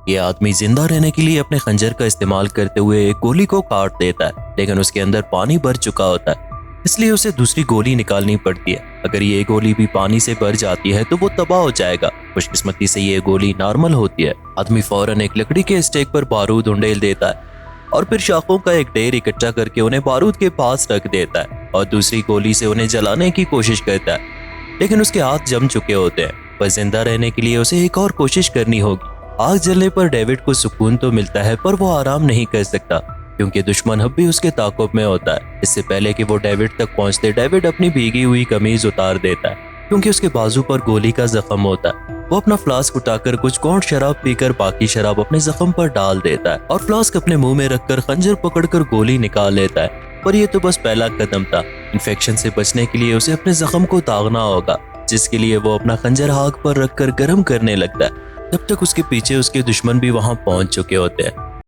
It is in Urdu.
یہ آدمی زندہ رہنے کے لیے اپنے خنجر کا استعمال کرتے ہوئے ایک گولی کو کاٹ دیتا ہے، لیکن اس کے اندر پانی بھر چکا ہوتا ہے، اس لیے اسے دوسری گولی نکالنی پڑتی ہے۔ اگر یہ گولی بھی پانی سے بھر جاتی ہے تو وہ تباہ ہو جائے گا۔ خوش قسمتی سے یہ گولی نارمل ہوتی ہے۔ آدمی فوراً ایک لکڑی کے اسٹیک پر بارود انڈیل دیتا ہے اور پھر شاخوں کا ایک ڈھیر اکٹھا کر کے انہیں بارود کے پاس رکھ دیتا ہے اور دوسری گولی سے انہیں جلانے کی کوشش کرتا ہے، لیکن اس کے ہاتھ جم چکے ہوتے ہیں۔ بس زندہ رہنے کے لیے اسے ایک اور کوشش کرنی ہوگی۔ آگ جلنے پر ڈیوڈ کو سکون تو ملتا ہے، پر وہ آرام نہیں کر سکتا کیونکہ دشمن اب بھی اس کے تعاقب میں ہوتا ہے۔ اس سے پہلے کہ وہ ڈیوڈ تک پہنچتے، ڈیوڈ اپنی بھیگی ہوئی قمیض اتار دیتا ہے کیونکہ اس کے بازو پر گولی کا زخم ہوتا ہے۔ وہ اپنا فلاسک اٹھا کر کچھ گونٹ شراب پی کر باقی شراب اپنے زخم پر ڈال دیتا ہے اور فلاسک اپنے منہ میں رکھ کر خنجر پکڑ کر گولی نکال لیتا ہے۔ پر یہ تو بس پہلا قدم تھا۔ انفیکشن سے بچنے کے لیے اسے اپنے زخم کو داغنا ہوگا، جس کے لیے وہ اپنا خنجر آگ پر رکھ کر گرم کرنے لگتا ہے۔ تب تک اس کے پیچھے اس کے دشمن بھی وہاں پہنچ چکے ہوتے ہیں۔